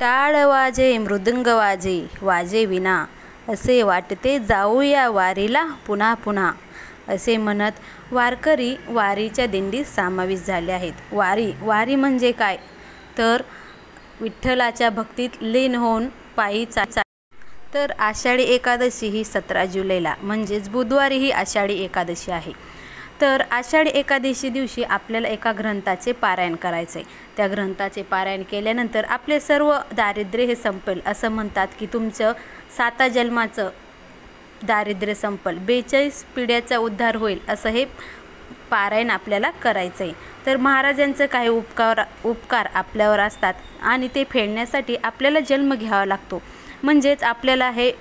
टाळ वाजे मृदंग वाजे वाजे विना, असे वाटते जाऊया वारीला पुन्हा पुन्हा, असे म्हणत वारकरी वारीच्या दिंडीत समाविष्ट झाले आहेत। वारी म्हणजे काय तर विठ्ठलाच्या भक्तीत लीन होऊन पायी तर आषाढी एकादशी ही 17 जुलैला म्हणजेच बुधवारी ही आषाढी एकादशी आहे। तर आषाढी एकादशी दिवशी आपल्याला एका ग्रंथाचे पारायण करायचे। त्या ग्रंथाचे पारायण केल्यानंतर आपले सर्व दारिद्र्य हे संपेल, असं म्हणतात की तुमचं 7 जन्माचं दारिद्र्य संपेल, 42 पिढ्याचा उद्धार होईल, असं हे पारायण आपल्याला करायचं आहे। तर महाराजांचं काही उपकार आपल्यावर असतात आणि ते फेडण्यासाठी आपल्याला जन्म घ्यावा लागतो। म्हणजेच आपल्याला हे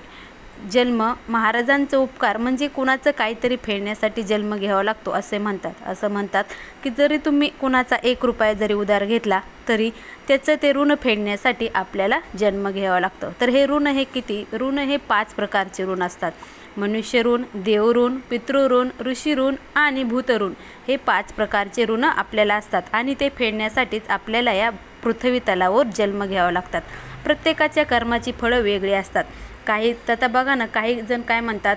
जन्म महाराजांचा उपकार म्हणजे कुणाचं काहीतरी फेडण्यासाठी जन्म घ्यावा लागतो असे म्हणतात की जरी तुम्ही कुणाचा 1 रुपया जरी उधार घेतला तरी त्याचं ते ऋण फेडण्यासाठी आपल्याला जन्म घ्यावा लागतो। तर हे ऋण हे किती ऋण हे 5 प्रकारचे ऋण असतात। मनुष्य ऋण, देव ऋण, पितृ ऋण, ऋषी ऋण आणि भूत ऋण, हे 5 प्रकारचे ऋण आपल्याला असतात आणि ते फेडण्यासाठीच आपल्याला या पृथ्वी तलावर जन्म घ्यावा लागतात। प्रत्येकाच्या कर्माची फळं वेगळी असतात। काही आता बघा ना, काही जण काय म्हणतात,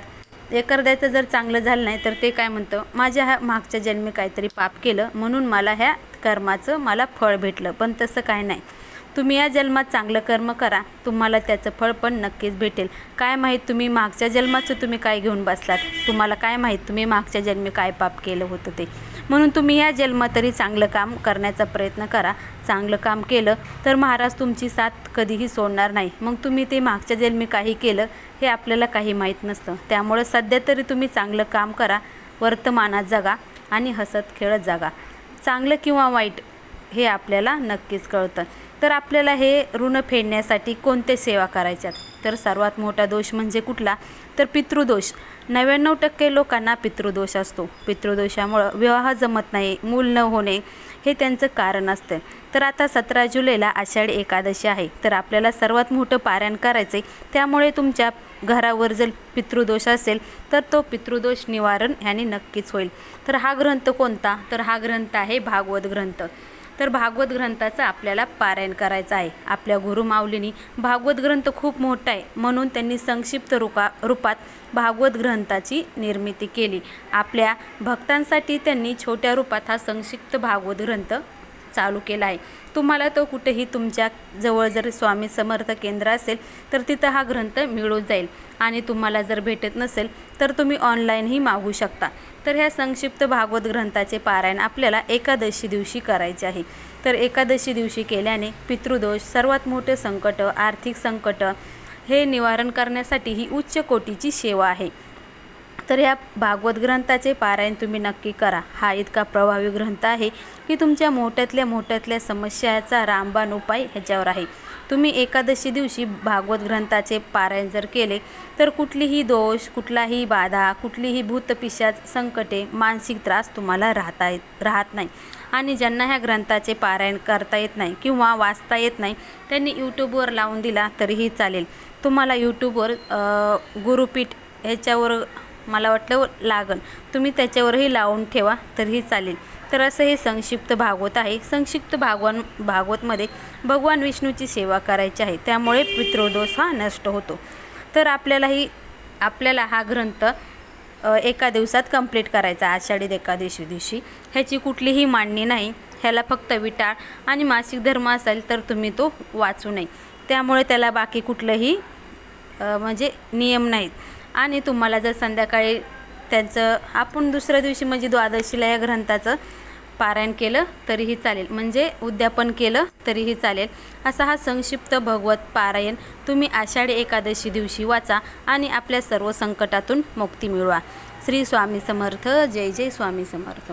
एखाद्याचं जर चांगलं झालं नाही तर ते काय म्हणतं, माझ्या ह्या मागच्या जन्मी काहीतरी पाप केलं म्हणून मला ह्या कर्माचं मला फळ भेटलं। पण तसं काय नाही, तुम्ही या जन्मात चांगलं कर्म करा, तुम्हाला त्याचं फळ पण नक्कीच भेटेल। काय माहीत तुम्ही मागच्या जन्माचं तुम्ही काय घेऊन बसलात, तुम्हाला काय माहीत तुम्ही मागच्या जन्मी काय पाप केलं होतं ते। म्हणून तुम्ही या जन्मात तरी चांगलं काम करण्याचा प्रयत्न करा। चांगलं काम केलं तर महाराज तुमची साथ कधीही सोडणार नाही। मग तुम्ही ते मागच्या जन्मी काही केलं हे आपल्याला काही माहीत नसतं। त्यामुळे सध्या तरी तुम्ही चांगलं काम करा, वर्तमानात जगा आणि हसत खेळत जगा। चांगलं किंवा वाईट हे आपल्याला नक्कीच कळतं। तर आपल्याला हे ऋण फेडण्यासाठी कोणते सेवा करायच्यात तर सर्वात मोठा दोष म्हणजे कुठला तर पितृदोष। 99% लोकांना पितृदोष असतो। पितृदोषामुळे विवाह जमत नाही, मूल न होणे हे त्यांचं कारण असतं। तर आता 17 जुलैला आषाढी एकादशी आहे, तर आपल्याला सर्वात मोठं पारायण करायचं आहे। त्यामुळे तुमच्या घरावर जर पितृदोष असेल तर तो पितृदोष निवारण ह्याने नक्कीच होईल। तर हा ग्रंथ कोणता तर हा ग्रंथ आहे भागवत ग्रंथ। तर भागवत ग्रंथाचं आपल्याला पारायण करायचं आहे। आपल्या गुरुमाऊलींनी भागवत ग्रंथ खूप मोठा आहे म्हणून त्यांनी संक्षिप्त रूपात भागवत ग्रंथाची निर्मिती केली। आपल्या भक्तांसाठी त्यांनी छोट्या रूपात हा संक्षिप्त भागवत ग्रंथ चालू केला आहे। तुम्हाला तो कुठेही तुमच्या जवळ जर स्वामी समर्थ केंद्र असेल तर तिथं हा ग्रंथ मिळून जाईल आणि तुम्हाला जर भेटत नसेल तर तुम्ही ऑनलाईनही मागवू शकता। तर ह्या संक्षिप्त भागवत ग्रंथाचे पारायण आपल्याला एकादशी दिवशी करायचे आहे। तर एकादशी दिवशी केल्याने पितृदोष, सर्वात मोठे संकट, आर्थिक संकट हे निवारण करण्यासाठी ही उच्च कोटीची सेवा आहे। तर या भागवत ग्रंथाचे पारायण तुम्ही नक्की करा। हा इतका प्रभावी ग्रंथ आहे की तुमच्या मोठ्यातल्या समस्याचा रामबाण उपाय ह्याच्यावर आहे। तुम्ही एकादशी दिवशी भागवत ग्रंथाचे पारायण जर केले तर कुठलीही दोष, कुठलाही बाधा, कुठलीही भूतपिशाच संकटे, मानसिक त्रास तुम्हाला राहत नाही। आणि ज्यांना ह्या ग्रंथाचे पारायण करता येत नाही किंवा वाचता येत नाही त्यांनी यूट्यूबवर लावून दिला तरीही चालेल। तुम्हाला यूट्यूबवर गुरुपीठ ह्याच्यावर मला वाटलं लागन, तुम्ही त्याच्यावरही लावून ठेवा तरीही चालेल। तर असं हे संक्षिप्त भागवत आहे। संक्षिप्त भागवतमध्ये भगवान विष्णूची सेवा करायची आहे, त्यामुळे पितृदोष हा नष्ट होतो। तर आपल्याला हा ग्रंथ एका दिवसात कंप्लीट करायचा, आषाढी एकादशी दिवशी। ह्याची कुठलीही मांडणी नाही, ह्याला फक्त विटाळ आणि मासिक धर्म असेल तर तुम्ही तो वाचू नये, त्यामुळे त्याला बाकी कुठलंही म्हणजे नियम नाहीत। आणि तुम्हाला जर संध्याकाळी त्यांचं आपण दुसऱ्या दिवशी म्हणजे द्वादशीला या ग्रंथाचं पारायण केलं तरीही चालेल, म्हणजे उद्यापन केलं तरीही चालेल। असा हा संक्षिप्त भगवत पारायण तुम्ही आषाढी एकादशी दिवशी वाचा आणि आपल्या सर्व संकटातून मुक्ती मिळवा। श्री स्वामी समर्थ। जय जय स्वामी समर्थ।